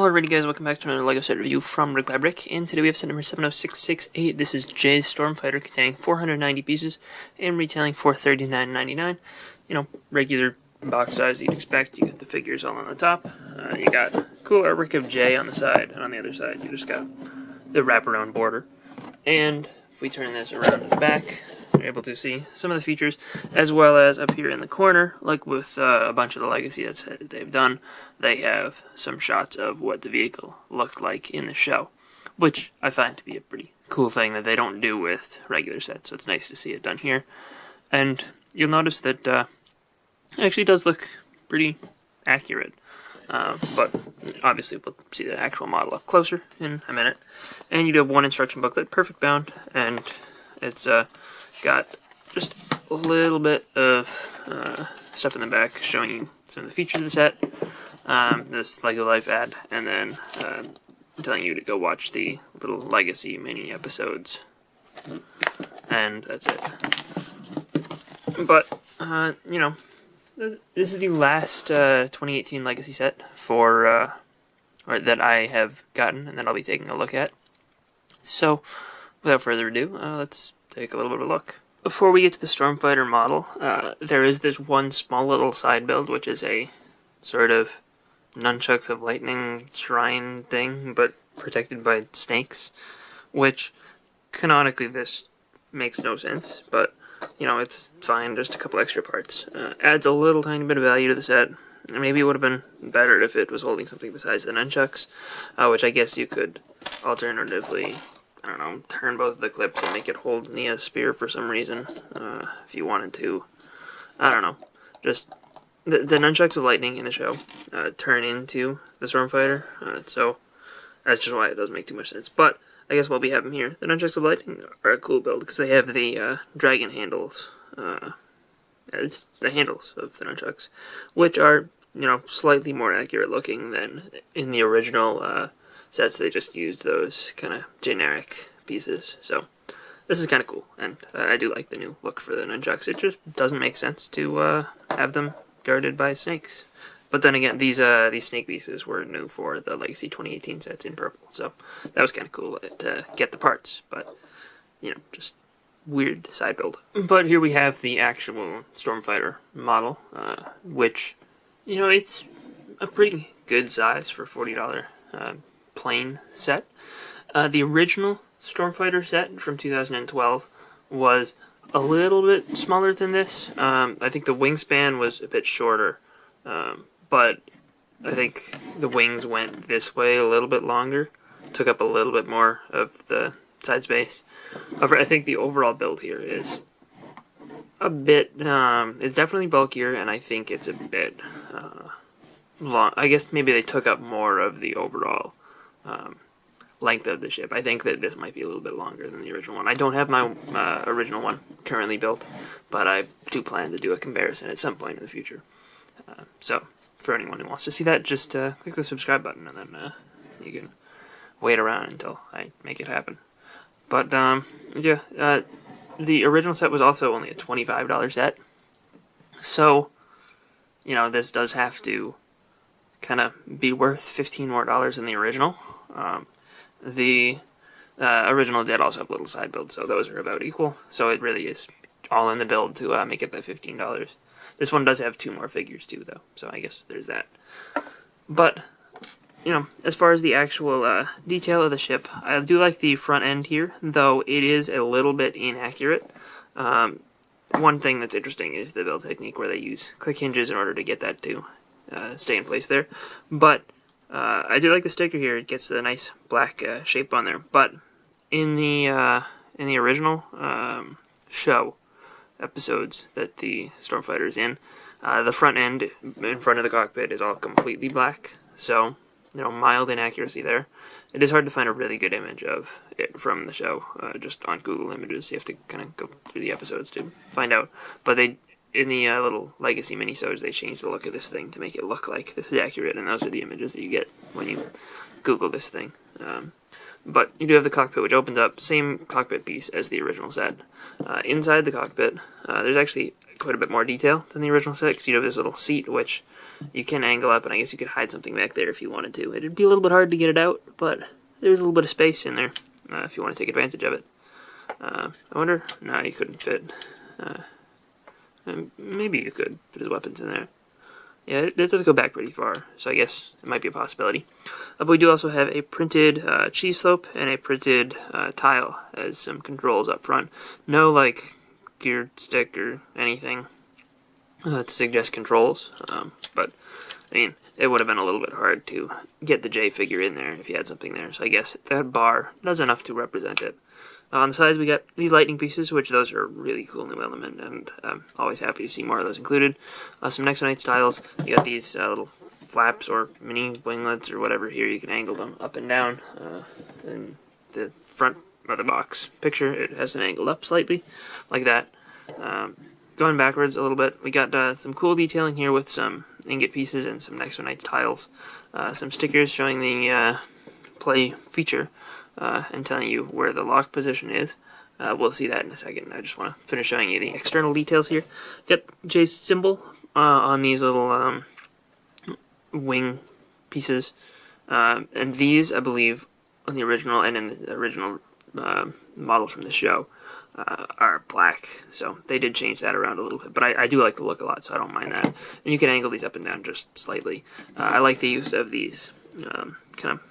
Alrighty guys, welcome back to another LEGO set review from BrickByBrick, and today we have set number 70668. This is Jay's Stormfighter, containing 490 pieces and retailing for $39.99. You know, regular box size you'd expect. You got the figures all on the top. You got cool artwork of Jay on the side, and on the other side you just got the wraparound border. And if we turn this around to the back, you're able to see some of the features, as well as up here in the corner, like with a bunch of the Legacy sets that they've done, they have some shots of what the vehicle looked like in the show, which I find to be a pretty cool thing that they don't do with regular sets, so it's nice to see it done here. And you'll notice that it actually does look pretty accurate, but obviously we'll see the actual model up closer in a minute. And you do have one instruction booklet, perfect bound, and it's got just a little bit of stuff in the back showing you some of the features of the set, this LEGO Life ad, and then telling you to go watch the little Legacy mini episodes. And that's it. But, you know, this is the last 2018 Legacy set or that I have gotten and that I'll be taking a look at. So, without further ado, let's take a little bit of a look. Before we get to the Stormfighter model, there is this one small little side build, which is a sort of Nunchucks of Lightning shrine thing, but protected by snakes, which, canonically, this makes no sense, but, you know, it's fine, just a couple extra parts. Adds a little tiny bit of value to the set. Maybe it would have been better if it was holding something besides the Nunchucks, which I guess you could alternatively, I don't know, turn both of the clips and make it hold Nia's spear for some reason, if you wanted to. I don't know. Just, the Nunchucks of Lightning in the show turn into the Stormfighter, so that's just why it doesn't make too much sense. But I guess what we have them here, the Nunchucks of Lightning are a cool build, because they have the dragon handles, it's the handles of the Nunchucks, which are, you know, slightly more accurate looking than in the original sets. They just used those kind of generic pieces, so this is kind of cool, and I do like the new look for the Nunchucks. It just doesn't make sense to have them guarded by snakes. But then again, these snake pieces were new for the Legacy 2018 sets in purple, so that was kind of cool to get the parts, but, you know, just weird side build. But here we have the actual Stormfighter model, which, you know, it's a pretty good size for $40 plain set. The original Stormfighter set from 2012 was a little bit smaller than this. I think the wingspan was a bit shorter, but I think the wings went this way a little bit longer, took up a little bit more of the side space. However, I think the overall build here is a bit, it's definitely bulkier, and I think it's a bit long. I guess maybe they took up more of the overall length of the ship. I think that this might be a little bit longer than the original one. I don't have my original one currently built, but I do plan to do a comparison at some point in the future. So, for anyone who wants to see that, just click the subscribe button, and then you can wait around until I make it happen. But, yeah, the original set was also only a $25 set, so, you know, this does have to kind of be worth $15 more than the original. The original did also have little side builds, so those are about equal, so it really is all in the build to make it that $15. This one does have 2 more figures too, though, so I guess there's that. But, you know, as far as the actual detail of the ship, I do like the front end here, though it is a little bit inaccurate. One thing that's interesting is the build technique where they use click hinges in order to get that to stay in place there. But I do like the sticker here. It gets a nice black shape on there. But in the original show episodes that the Stormfighter is in, the front end in front of the cockpit is all completely black. So, you know, mild inaccuracy there. It is hard to find a really good image of it from the show, just on Google Images. You have to kind of go through the episodes to find out. But they, in the little Legacy minisodes, they changed the look of this thing to make it look like this is accurate, and those are the images that you get when you Google this thing. But you do have the cockpit, which opens up, same cockpit piece as the original set. Inside the cockpit, there's actually quite a bit more detail than the original set, because you have this little seat, which You can angle up, and I guess you could hide something back there if you wanted to. It'd be a little bit hard to get it out, but there's a little bit of space in there if you want to take advantage of it. I wonder, no, you couldn't fit. Maybe you could fit his weapons in there. Yeah, it does go back pretty far, so I guess it might be a possibility. But we do also have a printed cheese slope and a printed tile as some controls up front. No, like, gear stick or anything to suggest controls, but, I mean, it would have been a little bit hard to get the J figure in there if you had something there, so I guess that bar does enough to represent it. On the sides, we got these lightning pieces, which those are a really cool new element, and I'm always happy to see more of those included. Some Next to Night styles. You got these little flaps or mini winglets or whatever here. You can angle them up and down. In the front of the box picture, it has an angled up slightly, like that. Going backwards a little bit, we got some cool detailing here with some ingot pieces and some Next to Night tiles. Some stickers showing the play feature. And telling you where the lock position is. We'll see that in a second. I just want to finish showing you the external details here. Got J's symbol on these little wing pieces. And these, I believe, on the original and in the original model from the show, are black. So they did change that around a little bit. But I do like the look a lot, so I don't mind that. And you can angle these up and down just slightly. I like the use of these kind of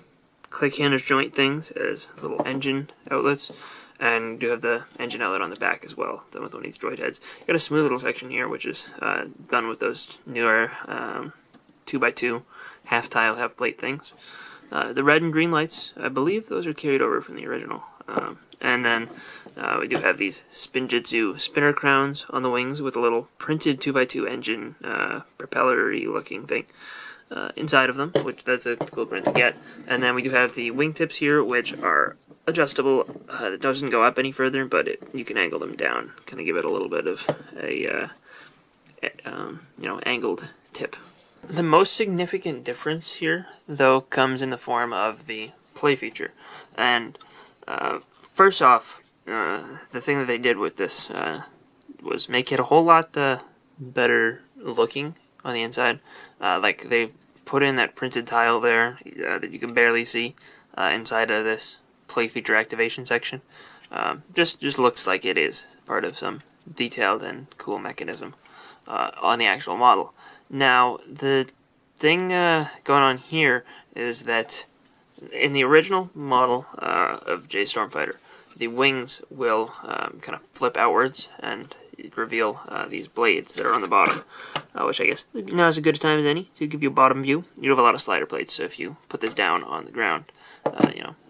click hinge joint things as little engine outlets, and you have the engine outlet on the back as well, done with one of these droid heads. You got a smooth little section here, which is done with those newer 2x2 half tile, half plate things. The red and green lights, I believe those are carried over from the original. And then we do have these Spinjitzu spinner crowns on the wings with a little printed 2x2 engine propeller-y looking thing inside of them, which that's a cool print to get. And then we do have the wingtips here, which are adjustable. It doesn't go up any further, but you can angle them down, kind of give it a little bit of a angled tip. The most significant difference here, though, comes in the form of the play feature. And first off, the thing that they did with this was make it a whole lot better looking on the inside. Like they put in that printed tile there that you can barely see inside of this play feature activation section. Just looks like it is part of some detailed and cool mechanism on the actual model. Now the thing going on here is that in the original model of J Stormfighter, the wings will kind of flip outwards and reveal these blades that are on the bottom, which I guess now is as good a time as any to give you a bottom view. You have a lot of slider plates, so if you put this down on the ground,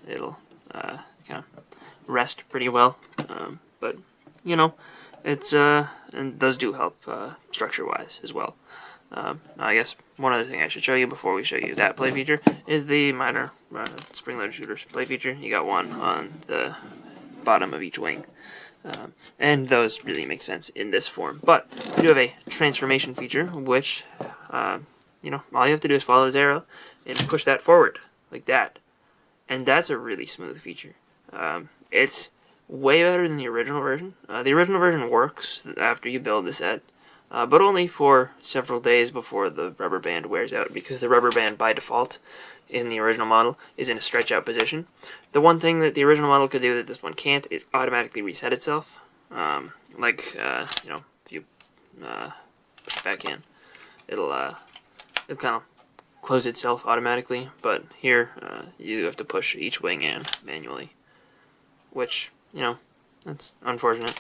it'll kind of rest pretty well. But it's and those do help structure-wise as well. I guess one other thing I should show you before we show you that play feature is the minor spring-loaded shooters play feature. You got one on the bottom of each wing. And those really make sense in this form. But we do have a transformation feature, which, all you have to do is follow this arrow and push that forward, like that. And that's a really smooth feature. It's way better than the original version. The original version works after you build the set, but only for several days before the rubber band wears out, because the rubber band, by default, in the original model is in a stretch out position. The one thing that the original model could do that this one can't is automatically reset itself. If you put it back in, it'll kind of close itself automatically. But here, you have to push each wing in manually, which that's unfortunate,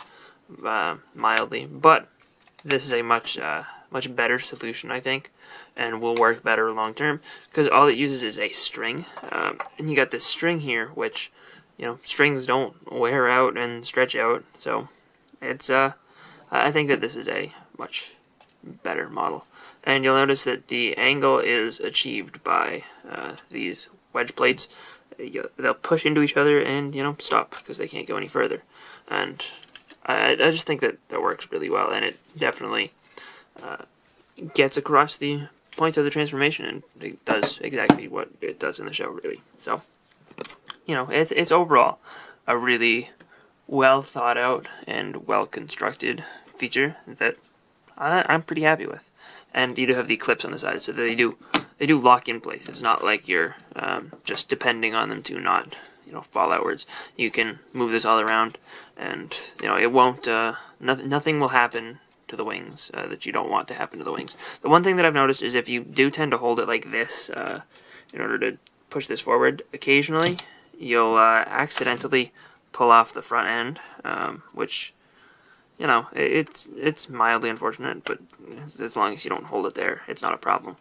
mildly. But this is a much better solution, I think, and will work better long term, because all it uses is a string, and you got this string here, which strings don't wear out and stretch out, so it's I think that this is a much better model. And you'll notice that the angle is achieved by these wedge plates. They'll push into each other and stop because they can't go any further, and I just think that works really well, and it definitely gets across the point of the transformation, and it does exactly what it does in the show, really. So, it's overall a really well thought out and well constructed feature that I'm pretty happy with. and you do have the clips on the side, so they do lock in place. It's not like you're just depending on them to not, you know, fall outwards. You can move this all around, and you know, it won't. Nothing will happen to the wings that you don't want to happen to the wings. The one thing that I've noticed is if you do tend to hold it like this in order to push this forward, occasionally you'll accidentally pull off the front end, which, you know, it's mildly unfortunate, but as long as you don't hold it there, it's not a problem.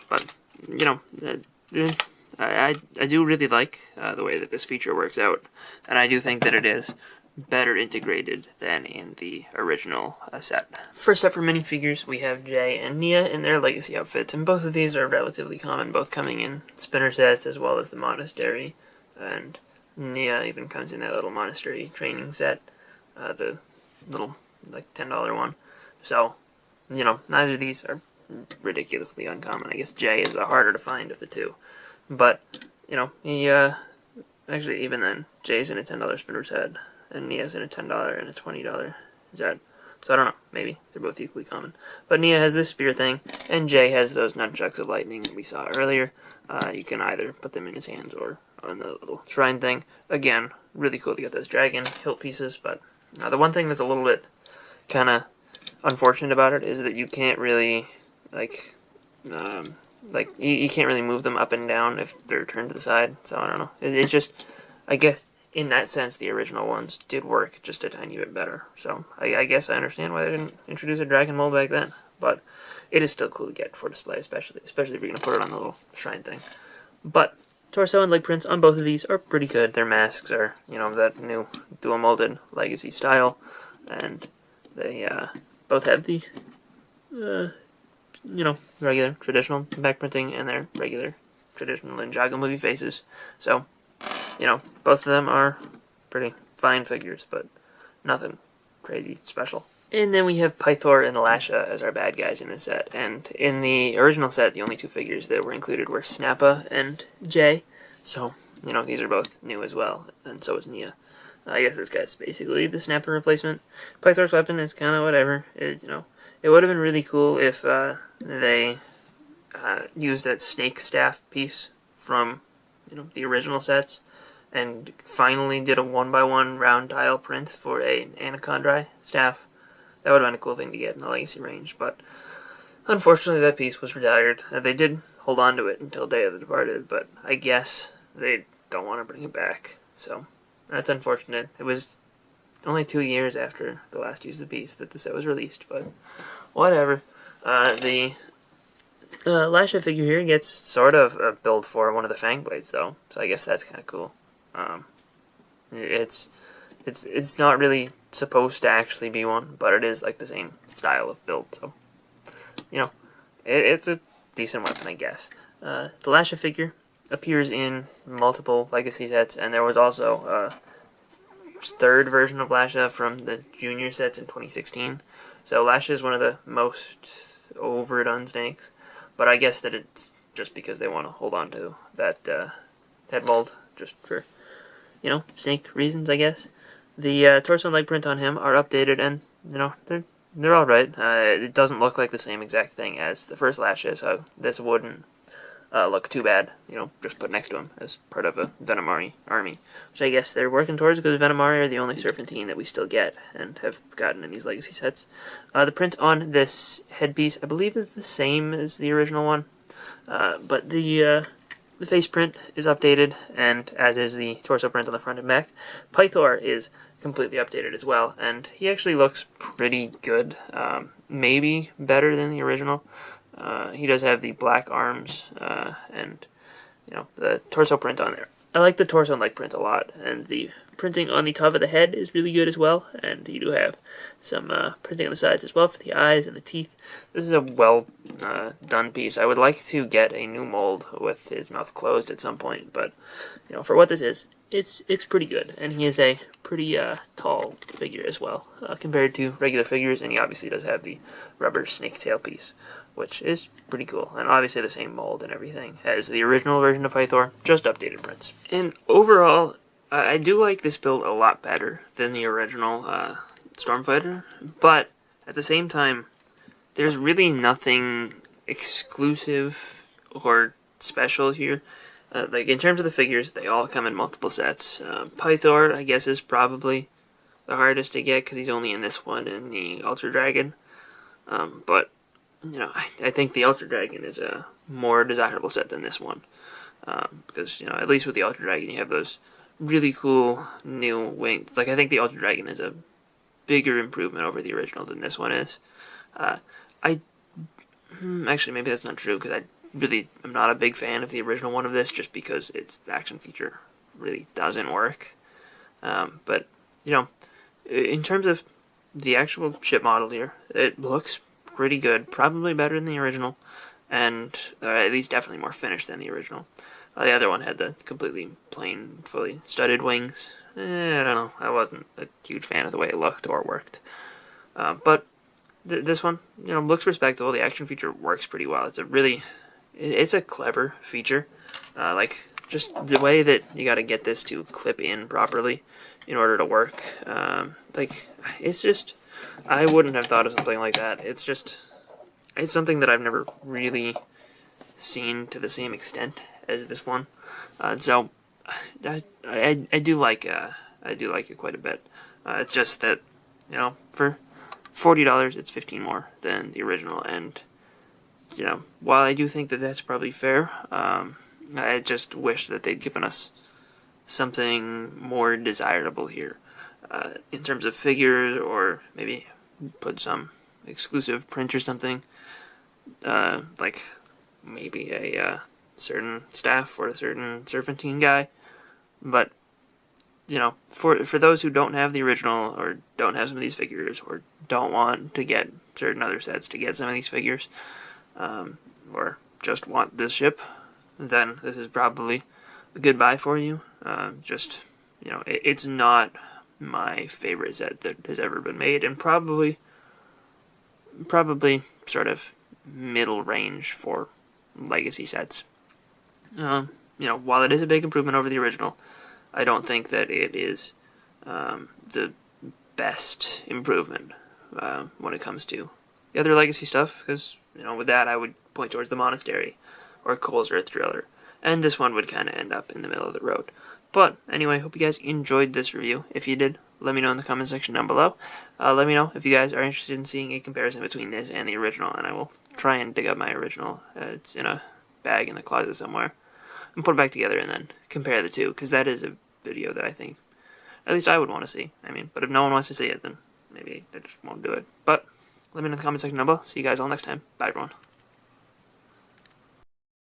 But, you know, I do really like the way that this feature works out, and I do think that it is better integrated than in the original set. First up for minifigures, we have Jay and Nia in their legacy outfits, and both of these are relatively common, both coming in spinner sets as well as the monastery, and Nia even comes in that little monastery training set, the little, like, $10 one. So, you know, neither of these are ridiculously uncommon. I guess Jay is the harder to find of the two. But, you know, he, actually, even then, Jay's in a $10 spinner set, and Nia's in a $10 and a $20 set. So I don't know, maybe they're both equally common. But Nia has this spear thing, and Jay has those nunchucks of lightning we saw earlier. You can either put them in his hands or on the little shrine thing. Again, really cool to get those dragon hilt pieces, but the one thing that's a little bit kind of unfortunate about it is that you can't really, like you can't really move them up and down if they're turned to the side. So I don't know. It's just, I guess, in that sense, the original ones did work just a tiny bit better. So I guess I understand why they didn't introduce a dragon mold back then. But it is still cool to get for display, especially if you're going to put it on the little shrine thing. But torso and leg prints on both of these are pretty good. Their masks are, you know, that new dual molded legacy style, and they both have the you know, regular traditional back printing and their regular traditional Ninjago movie faces. So, you know, both of them are pretty fine figures, but nothing crazy special. And then we have Pythor and Lasha as our bad guys in this set. And in the original set, the only two figures that were included were Snappa and Jay. So, you know, these are both new as well, and so is Nia. I guess this guy's basically the Snappa replacement. Pythor's weapon is kind of whatever. You know, it would have been really cool if they used that snake staff piece from, you know, the original sets, and finally did a 1x1 round tile print for an Anaconda staff. That would have been a cool thing to get in the Legacy range, but unfortunately that piece was retired. They did hold on to it until Day of the Departed, but I guess they don't want to bring it back, so that's unfortunate. It was only 2 years after the last use of the piece that the set was released, but whatever. The Lasha figure here gets sort of a build for one of the Fang Blades, though, so I guess that's kind of cool. It's not really supposed to actually be one, but it is like the same style of build, so, you know, it's a decent weapon, I guess. The Lasha figure appears in multiple Legacy sets, and there was also a third version of Lasha from the Junior sets in 2016. So Lasha is one of the most overdone snakes, but I guess that it's just because they want to hold on to that head mold, just for, you know, snake reasons, I guess. The torso and leg print on him are updated, and, you know, they're alright. It doesn't look like the same exact thing as the first Lasha, so this wouldn't look too bad, you know, just put next to him as part of a Venomari army, which I guess they're working towards, because Venomari are the only Serpentine that we still get and have gotten in these Legacy sets. The print on this headpiece, I believe, is the same as the original one, but the face print is updated, and as is the torso print on the front and back. Pythor is completely updated as well, and he actually looks pretty good, maybe better than the original. He does have the black arms, and, you know, the torso print on there. I like the torso and leg print a lot, and the printing on the top of the head is really good as well, and you do have some printing on the sides as well for the eyes and the teeth. This is a well done piece. I would like to get a new mold with his mouth closed at some point, but, you know, for what this is, it's pretty good, and he is a pretty tall figure as well, compared to regular figures, and he obviously does have the rubber snake tail piece, which is pretty cool, and obviously the same mold and everything as the original version of Pythor, just updated prints. And overall, I do like this build a lot better than the original Stormfighter, but at the same time, there's really nothing exclusive or special here. Like, in terms of the figures, they all come in multiple sets. Pythor, I guess, is probably the hardest to get because he's only in this one in the Ultra Dragon. But, you know, I think the Ultra Dragon is a more desirable set than this one. Because, you know, at least with the Ultra Dragon, you have those really cool new wings. Like, I think the Ultra Dragon is a bigger improvement over the original than this one is. Actually, maybe that's not true, because I really am not a big fan of the original one of this, just because its action feature really doesn't work. But, you know, in terms of the actual ship model here, it looks pretty good, probably better than the original, and at least definitely more finished than the original. The other one had the completely plain, fully studded wings. I don't know, I wasn't a huge fan of the way it looked or worked. But this one, you know, looks respectable. The action feature works pretty well. It's a clever feature. Like, just the way that you gotta get this to clip in properly in order to work. Like, it's just, I wouldn't have thought of something like that. It's something that I've never really seen to the same extent as this one. So, I do like it quite a bit. It's just that, you know, for $40, it's 15 more than the original, and, you know, while I do think that that's probably fair, I just wish that they'd given us something more desirable here, in terms of figures, or maybe put some exclusive print or something, like maybe a certain staff or a certain Serpentine guy. But, you know, for those who don't have the original, or don't have some of these figures, or don't want to get certain other sets to get some of these figures, or just want this ship, then this is probably a good buy for you. Just, you know, it's not my favorite set that has ever been made, and probably sort of middle range for legacy sets. You know, while it is a big improvement over the original, I don't think that it is the best improvement when it comes to the other legacy stuff, because, you know, with that I would point towards the Monastery or Cole's Earth Driller, and this one would kind of end up in the middle of the road. But anyway, hope you guys enjoyed this review. If you did, let me know in the comment section down below. Let me know if you guys are interested in seeing a comparison between this and the original, and I will try and dig up my original. It's in a bag in the closet somewhere, and put it back together and then compare the two, because that is a video that I think, at least I would want to see. I mean, but if no one wants to see it, then maybe I just won't do it. But let me know in the comment section down below. See you guys all next time. Bye, everyone.